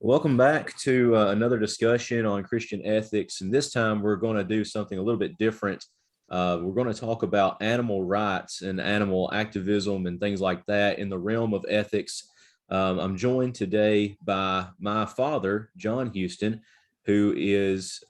Welcome back to another discussion on Christian ethics. And this time we're going to do something a little bit different. We're going to talk about animal rights and animal activism and things like that in the realm of ethics. I'm joined today by my father, John Houston, who is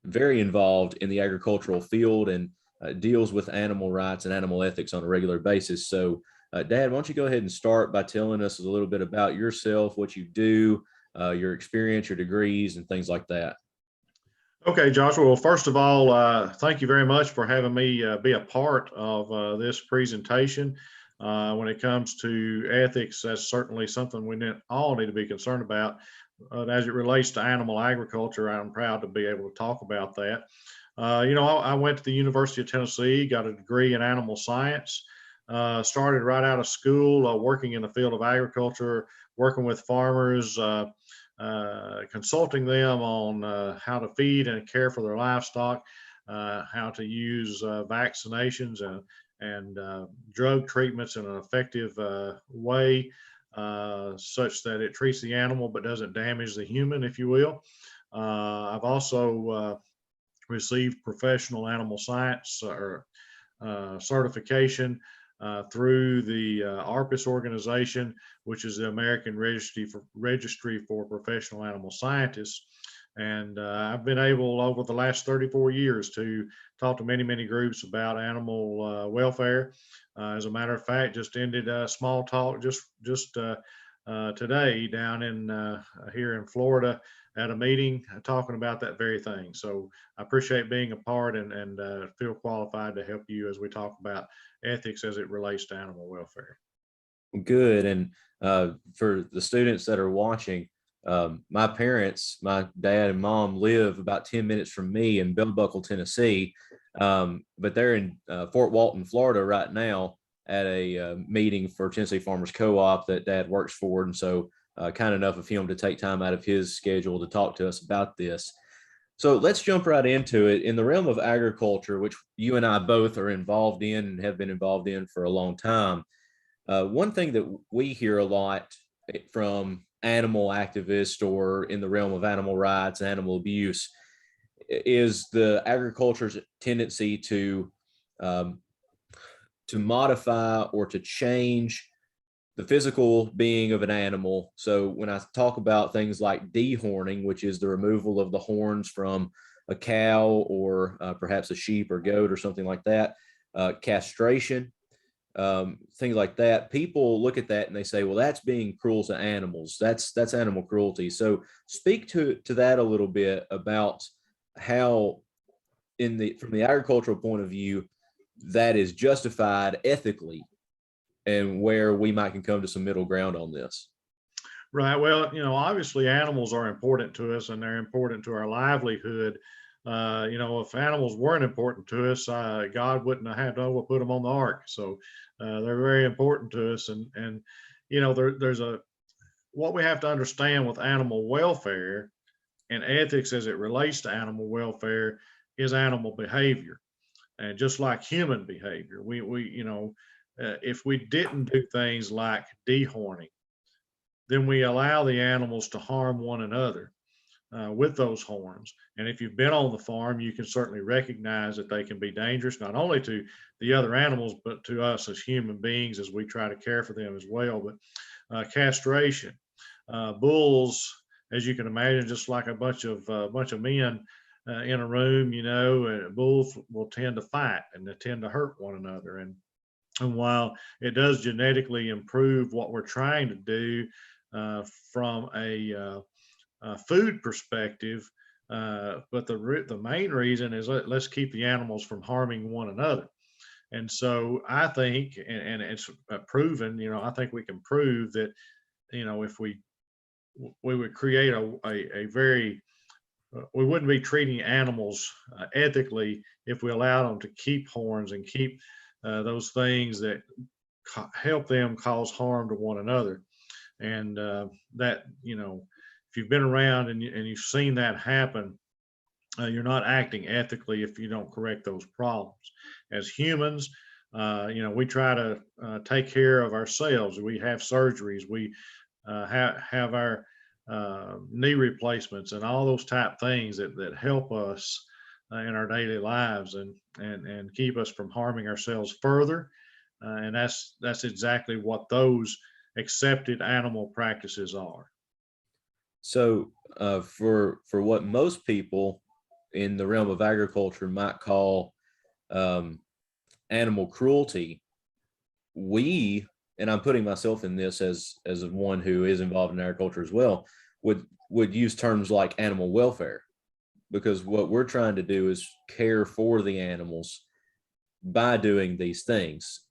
very involved in the agricultural field and deals with animal rights and animal ethics on a regular basis. So, Dad, why don't you go ahead and start by telling us a little bit about yourself, what you do, your experience, your degrees, and things like that. Okay, Joshua. Well, first of all, thank you very much for having me be a part of this presentation. When it comes to ethics, that's certainly something we all need to be concerned about. As it relates to animal agriculture, I'm proud to be able to talk about that. I went to the University of Tennessee, got a degree in animal science, started right out of school working in the field of agriculture, working with farmers, consulting them on how to feed and care for their livestock, how to use vaccinations and drug treatments in an effective way, such that it treats the animal but doesn't damage the human, if you will. I've also received professional animal science or certification through the ARPS organization, which is the American Registry for Professional Animal Scientists. And I've been able over the last 34 years to talk to many groups about animal welfare. As a matter of fact, just ended a small talk just today down in here in Florida at a meeting talking about that very thing. So I appreciate being a part and feel qualified to help you as we talk about ethics as it relates to animal welfare. Good. And for the students that are watching, my parents, my dad and mom, live about 10 minutes from me in Bell Buckle, Tennessee. But they're in Fort Walton, Florida right now at a meeting for Tennessee Farmers Co-op that Dad works for. And so kind enough of him to take time out of his schedule to talk to us about this. So let's jump right into it. In the realm of agriculture, which you and I both are involved in and have been involved in for a long time, one thing that we hear a lot from animal activists or in the realm of animal rights and animal abuse is the agriculture's tendency um, to modify or to change the physical being of an animal. So when I talk about things like dehorning, which is the removal of the horns from a cow or perhaps a sheep or goat or something like that, castration, things like that, people look at that and they say, well, that's being cruel to animals. That's animal cruelty. So speak to that a little bit about how from the agricultural point of view, that is justified ethically and where we might can come to some middle ground on this. Right. Well, obviously animals are important to us and they're important to our livelihood. If animals weren't important to us, God wouldn't have had to put them on the ark. So they're very important to us. And there's what we have to understand with animal welfare and ethics as it relates to animal welfare is animal behavior. And just like human behavior, if we didn't do things like dehorning, then we allow the animals to harm one another with those horns. And if you've been on the farm, you can certainly recognize that they can be dangerous, not only to the other animals, but to us as human beings as we try to care for them as well. But castration, bulls, as you can imagine, just like a bunch of men in a room, bulls will tend to fight and they tend to hurt one another. And while it does genetically improve what we're trying to do from a food perspective, but the main reason is let's keep the animals from harming one another. And so I think, and it's proven, I think we can prove that, if we would create a very we wouldn't be treating animals ethically if we allowed them to keep horns and keep those things that help them cause harm to one another. And that, if you've been around and you've seen that happen, you're not acting ethically if you don't correct those problems. As humans, we try to take care of ourselves. We have surgeries. We have our knee replacements and all those type things that help us in our daily lives and keep us from harming ourselves further. And that's exactly what those accepted animal practices are. So for what most people in the realm of agriculture might call um, animal cruelty, we, and I'm putting myself in this as one who is involved in agriculture as well, would use terms like animal welfare, because what we're trying to do is care for the animals by doing these things.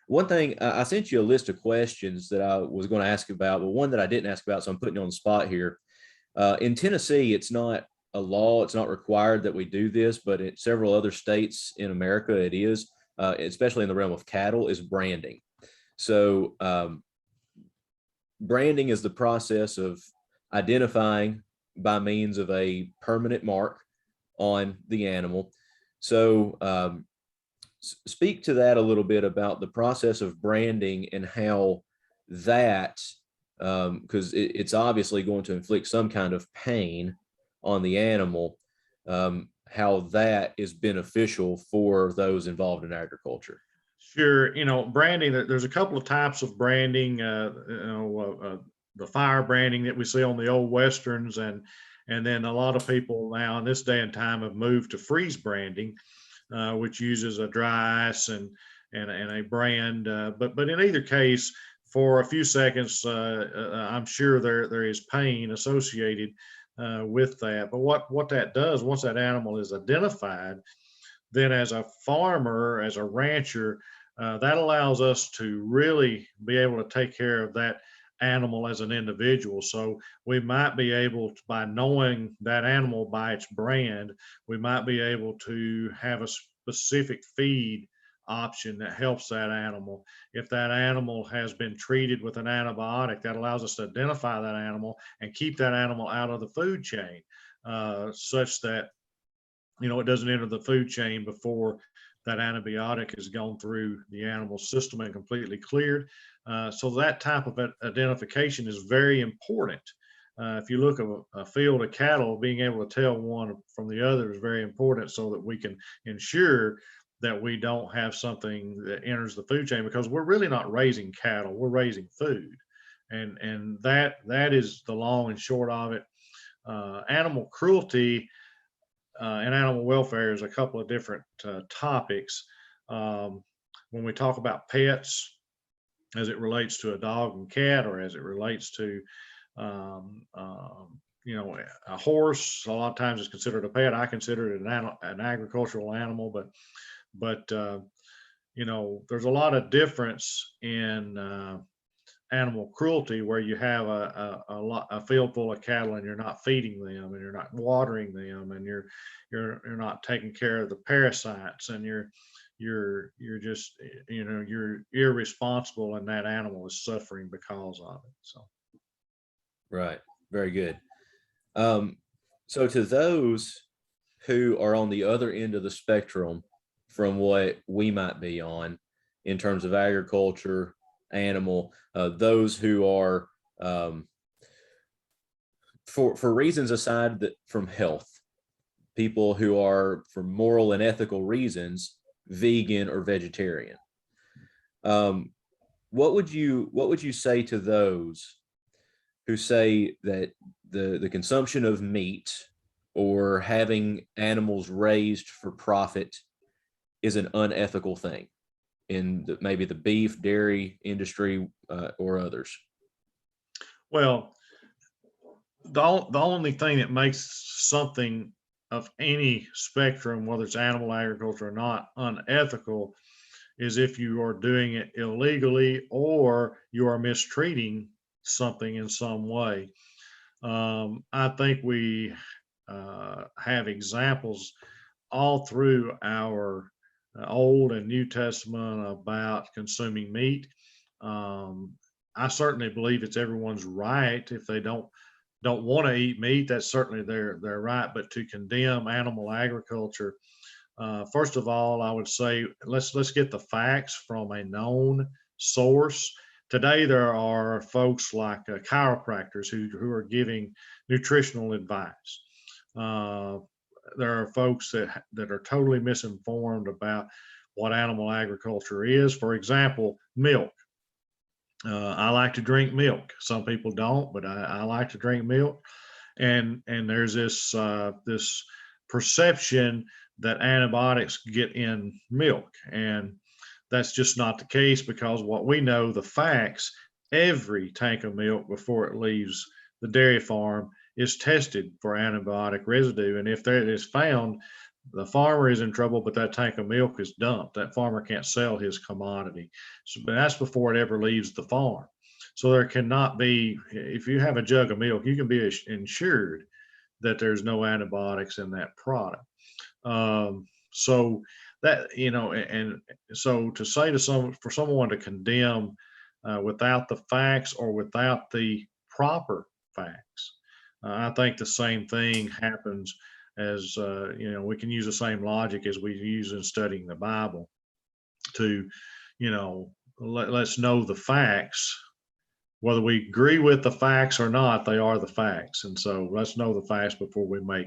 One thing, I sent you a list of questions that I was going to ask about, but one that I didn't ask about, so I'm putting you on the spot here. In Tennessee, it's not a law, it's not required that we do this, but in several other states in America, it is, especially in the realm of cattle, is branding. So branding is the process of identifying by means of a permanent mark on the animal. So speak to that a little bit about the process of branding and how that, because it's obviously going to inflict some kind of pain on the animal, how that is beneficial for those involved in agriculture. Sure, branding. There's a couple of types of branding. The fire branding that we see on the old westerns, and then a lot of people now in this day and time have moved to freeze branding, which uses a dry ice and a brand. But in either case, for a few seconds, I'm sure there is pain associated with that. But what that does, once that animal is identified, then as a farmer, as a rancher, that allows us to really be able to take care of that animal as an individual. So we might be able to, by knowing that animal by its brand, we might be able to have a specific feed option that helps that animal. If that animal has been treated with an antibiotic, that allows us to identify that animal and keep that animal out of the food chain, such that it doesn't enter the food chain before that antibiotic has gone through the animal system and completely cleared. So that type of identification is very important. If you look at a field of cattle, being able to tell one from the other is very important so that we can ensure that we don't have something that enters the food chain, because we're really not raising cattle, we're raising food. And that is the long and short of it. Animal cruelty and animal welfare is a couple of different topics. When we talk about pets, as it relates to a dog and cat, or as it relates to, a horse, a lot of times it's considered a pet. I consider it an agricultural animal, but there's a lot of difference in animal cruelty, where you have a field full of cattle and you're not feeding them and you're not watering them and you're not taking care of the parasites, and you're just you're irresponsible, and that animal is suffering because of it. So Right. Very good. So to those who are on the other end of the spectrum from what we might be on in terms of agriculture, animal, those who are, for reasons aside from health, people who are for moral and ethical reasons vegan or vegetarian, what would you say to those who say that the consumption of meat or having animals raised for profit is an unethical thing in maybe the beef, dairy industry, or others? well, the only thing that makes something of any spectrum, whether it's animal agriculture or not, unethical, is if you are doing it illegally or you are mistreating something in some way. I think we have examples all through our Old and New Testament about consuming meat. Um, I certainly believe it's everyone's right. If they don't want to eat meat, that's certainly their right. But to condemn animal agriculture, first of all, I would say let's get the facts from a known source. Today, there are folks like chiropractors who are giving nutritional advice. Uh, there are folks that are totally misinformed about what animal agriculture is. For example, milk. I like to drink milk. Some people don't, but I like to drink milk. And there's this perception that antibiotics get in milk, and that's just not the case, because what we know, the facts, every tank of milk before it leaves the dairy farm is tested for antibiotic residue, and if that is found, the farmer is in trouble, but that tank of milk is dumped. That farmer can't sell his commodity. So, but that's before it ever leaves the farm. So there cannot be, if you have a jug of milk, you can be insured that there's no antibiotics in that product. So that, and so to say for someone to condemn without the facts or without the proper facts, I think the same thing happens as, we can use the same logic as we use in studying the Bible to, let's know the facts. Whether we agree with the facts or not, they are the facts. And so let's know the facts before we make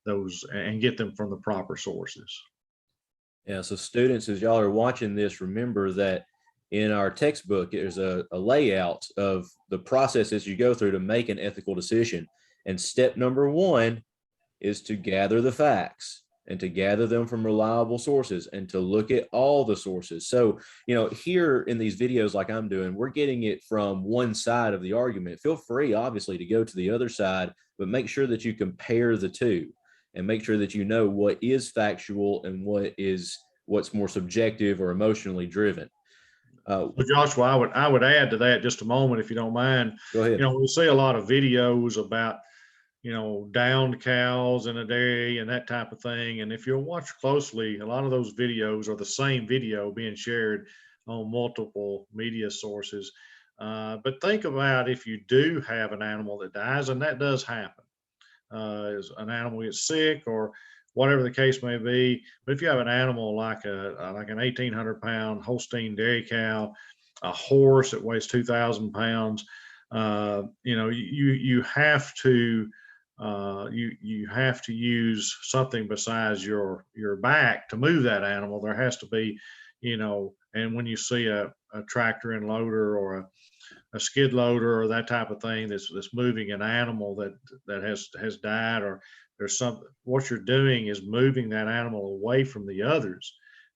those and get them from the proper sources. Yeah, so students, as y'all are watching this, remember that in our textbook, there's a layout of the processes you go through to make an ethical decision. And step number one is to gather the facts and to gather them from reliable sources and to look at all the sources. So, here in these videos, like I'm doing, we're getting it from one side of the argument. Feel free, obviously, to go to the other side, but make sure that you compare the two and make sure that you know what is factual and what's more subjective or emotionally driven. Well, Joshua, I would add to that just a moment, if you don't mind. Go ahead. We see a lot of videos about downed cows in a dairy and that type of thing. And if you'll watch closely, a lot of those videos are the same video being shared on multiple media sources. But think about if you do have an animal that dies, and that does happen. Is an animal gets sick or whatever the case may be. But if you have an animal like an 1,800-pound Holstein dairy cow, a horse that weighs 2,000 pounds, you have to you have to use something besides your back to move that animal. There has to be, and when you see a tractor and loader or a skid loader or that type of thing that's moving an animal that has died, or there's what you're doing is moving that animal away from the others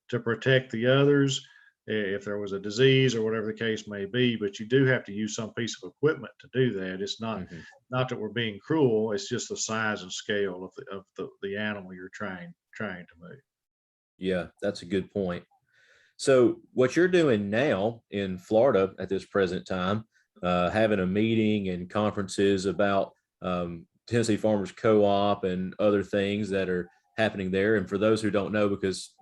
to protect the others if there was a disease or whatever the case may be. But you do have to use some piece of equipment to do that. It's not that we're being cruel. It's just the size and scale of the animal you're trying to move. Yeah, that's a good point. So what you're doing now in Florida at this present time, having a meeting and conferences about Tennessee Farmers Co-op and other things that are happening there. And for those who don't know, because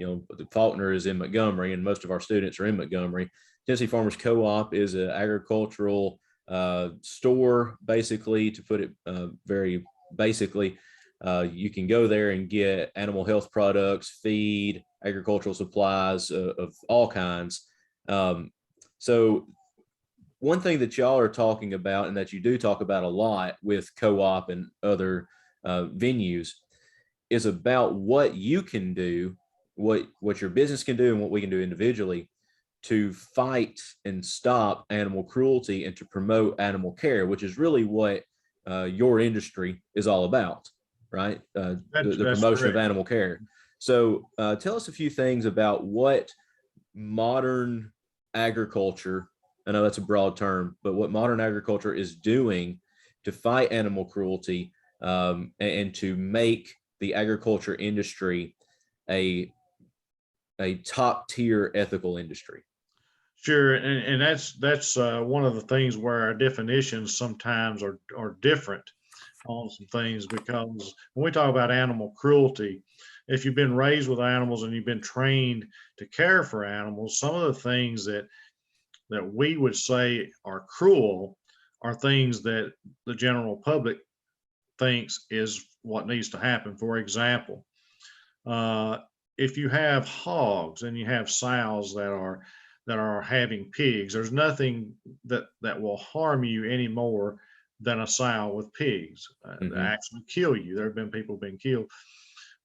Faulkner is in Montgomery and most of our students are in Montgomery, Tennessee Farmers Co-op is an agricultural store, basically, to put it very basically. You can go there and get animal health products, feed, agricultural supplies of all kinds. So one thing that y'all are talking about, and that you do talk about a lot with co-op and other venues, is about what you can do, what your business can do, and what we can do individually to fight and stop animal cruelty and to promote animal care, which is really what your industry is all about, right? The promotion of animal care. So tell us a few things about what modern agriculture, I know that's a broad term, but what modern agriculture is doing to fight animal cruelty and to make the agriculture industry a top tier ethical industry. Sure, and that's one of the things where our definitions sometimes are different on some things, because when we talk about animal cruelty, if you've been raised with animals and you've been trained to care for animals, some of the things that we would say are cruel are things that the general public thinks is what needs to happen. For example, if you have hogs and you have sows that are that are having pigs. There's nothing that will harm you any more than a sow with pigs. They Hmm. actually kill you. There have been people being killed,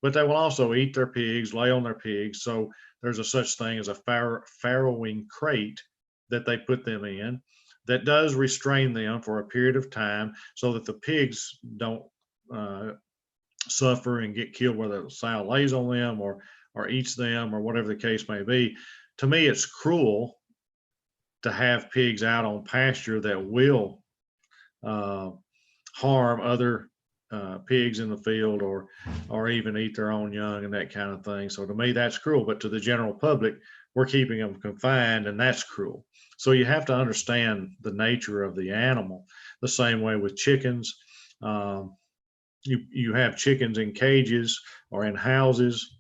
but they will also eat their pigs, lay on their pigs. So there's a such thing as a farrowing crate that they put them in that does restrain them for a period of time so that the pigs don't uh, suffer and get killed, whether the sow lays on them or eats them or whatever the case may be. To me, it's cruel to have pigs out on pasture that will uh, harm other pigs in the field or even eat their own young and that kind of thing. So to me, that's cruel. But to the general public, we're keeping them confined, and that's cruel. So you have to understand the nature of the animal. The same way with chickens. Um, you have chickens in cages or in houses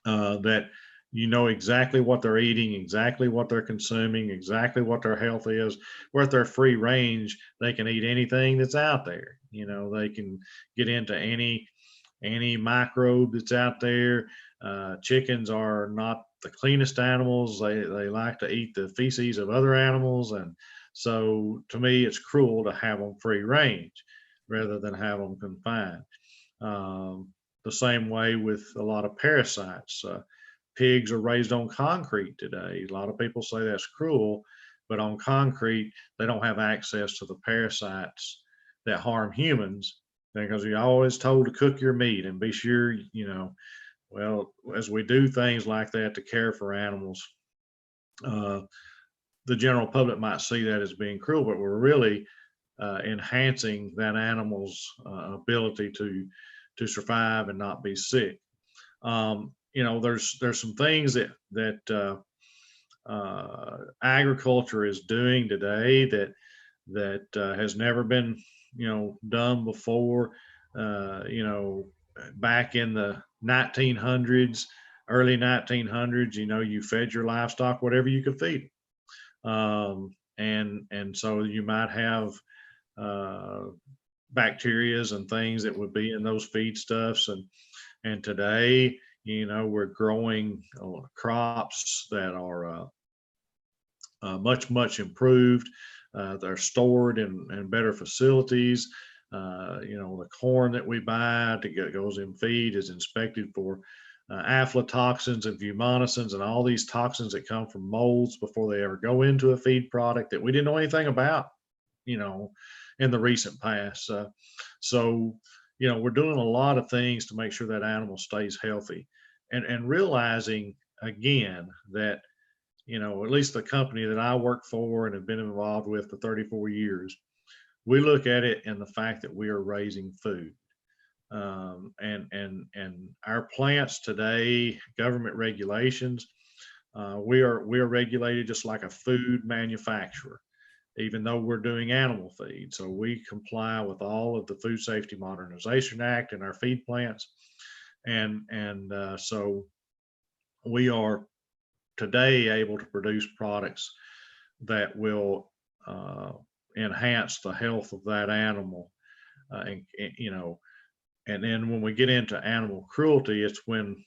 that you know exactly what they're eating, exactly what they're consuming, exactly what their health is. Where if they're free range, they can eat anything that's out there. You know, they can get into any microbe that's out there. Chickens are not the cleanest animals. They like to eat the feces of other animals, and so to me, it's cruel to have them free range rather than have them confined. Um, the same way with a lot of parasites. Pigs are raised on concrete today. A lot of people say that's cruel, but on concrete, they don't have access to the parasites that harm humans because you're always told to cook your meat and be sure, well, as we do things like that to care for animals, uh, the general public might see that as being cruel, but we're really enhancing that animal's ability to survive and not be sick. There's some things that agriculture is doing today that has never been done before. Back in the 1900s, early 1900s, you fed your livestock whatever you could feed. And so you might have uh, bacterias and things that would be in those feedstuffs. And today, we're growing crops that are much improved. They're stored in better facilities. The corn that we buy goes in feed is inspected for aflatoxins and fumonisin and all these toxins that come from molds before they ever go into a feed product that we didn't know anything about, you know, in the recent past. So, we're doing a lot of things to make sure that animal stays healthy and realizing again that, at least the company that I work for and have been involved with for 34 years, we look at it in the fact that we are raising food. And our plants today, government regulations, we are regulated just like a food manufacturer, even though we're doing animal feed. So we comply with all of the Food Safety Modernization Act in our feed plants, and so we are today able to produce products that will enhance the health of that animal, and then when we get into animal cruelty, it's when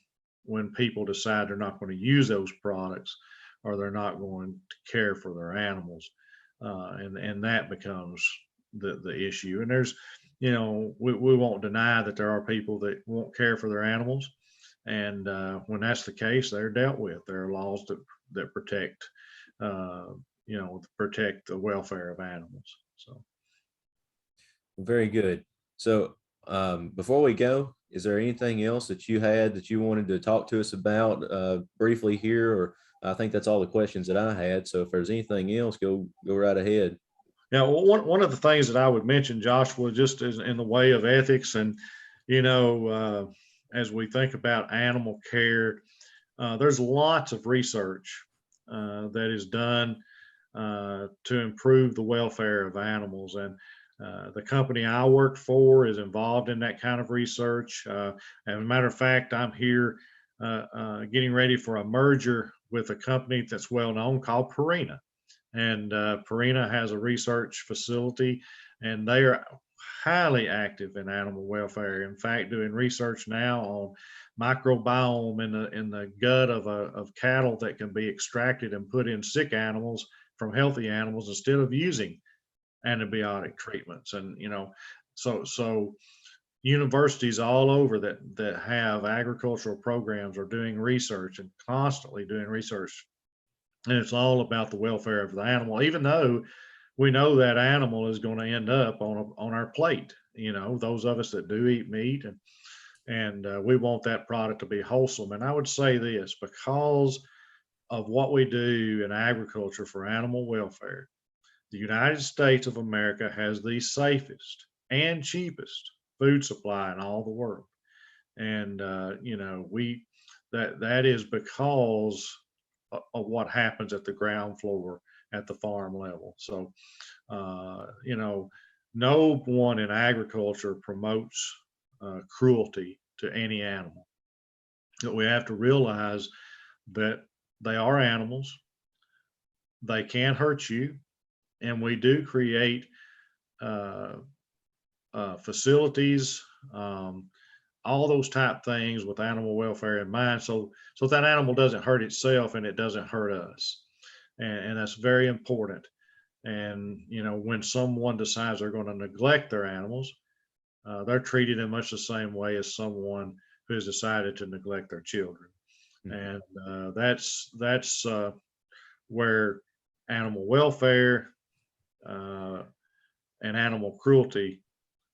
people decide they're not going to use those products or they're not going to care for their animals, and that becomes the issue. And there's, we won't deny that there are people that won't care for their animals, and when that's the case, they're dealt with. There are laws that protect, protect the welfare of animals. So. Very good. So before we go, is there anything else that you had that you wanted to talk to us about briefly here? Or I think that's all the questions that I had. So if there's anything else, go right ahead. Yeah, well, one of the things that I would mention, Joshua, just as in the way of ethics, and as we think about animal care, there's lots of research that is done to improve the welfare of animals, and the company I work for is involved in that kind of research. As a matter of fact, I'm here getting ready for a merger with a company that's well known called Purina. And Purina has a research facility, and highly active in animal welfare. In fact, doing research now on microbiome in the gut of cattle that can be extracted and put in sick animals from healthy animals instead of using antibiotic treatments. And so universities all over that have agricultural programs are doing research and constantly doing research, and it's all about the welfare of the animal, even though we know that animal is going to end up on our plate. Those of us that do eat meat, and we want that product to be wholesome. And I would say this, because of what we do in agriculture for animal welfare, the United States of America has the safest and cheapest food supply in all the world. And we that is because of what happens at the ground floor at the farm level. So no one in agriculture promotes cruelty to any animal. But we have to realize that they are animals, they can hurt you, and we do create uh, facilities, all those type things with animal welfare in mind, so that animal doesn't hurt itself and it doesn't hurt us, and that's very important. And when someone decides they're going to neglect their animals, they're treated in much the same way as someone who has decided to neglect their children. And that's where animal welfare and animal cruelty,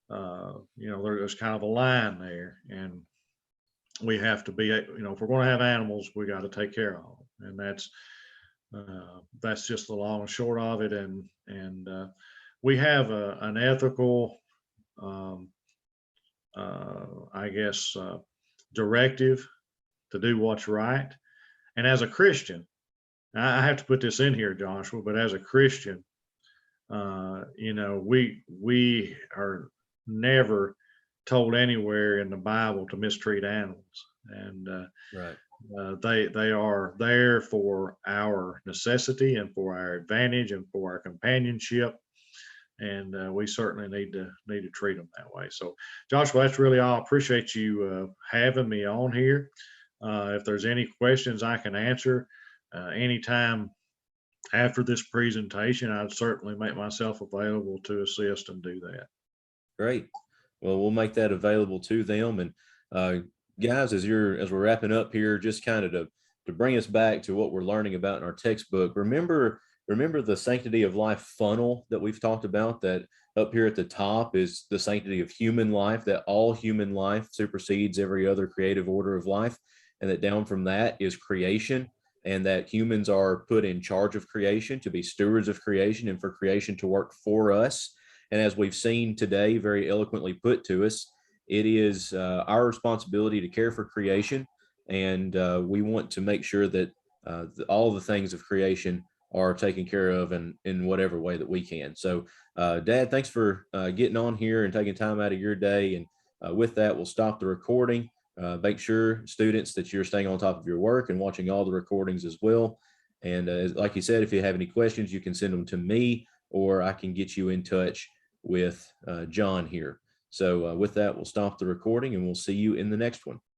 there's kind of a line there, and we have to be, if we're going to have animals, we got to take care of them, and that's just the long and short of it. And we have an ethical, I guess, directive to do what's right. And as a Christian, I have to put this in here, Joshua, but as a Christian, we are never told anywhere in the Bible to mistreat animals, and Right. they are there for our necessity and for our advantage and for our companionship, and we certainly need to treat them that way. So, Joshua, that's really all. I appreciate you having me on here. If there's any questions I can answer anytime after this presentation, I'd certainly make myself available to assist and do that. Great. Well, we'll make that available to them. And guys, as we're wrapping up here, just kind of to bring us back to what we're learning about in our textbook, remember the sanctity of life funnel that we've talked about, that up here at the top is the sanctity of human life, that all human life supersedes every other creative order of life, and that down from that is creation, and that humans are put in charge of creation, to be stewards of creation, and for creation to work for us. And as we've seen today, very eloquently put to us, it is our responsibility to care for creation, and we want to make sure that all the things of creation are taken care of in whatever way that we can. So, Dad, thanks for getting on here and taking time out of your day. And with that, we'll stop the recording. Make sure, students, that you're staying on top of your work and watching all the recordings as well. And like you said, if you have any questions, you can send them to me, or I can get you in touch with John here. So with that, we'll stop the recording and we'll see you in the next one.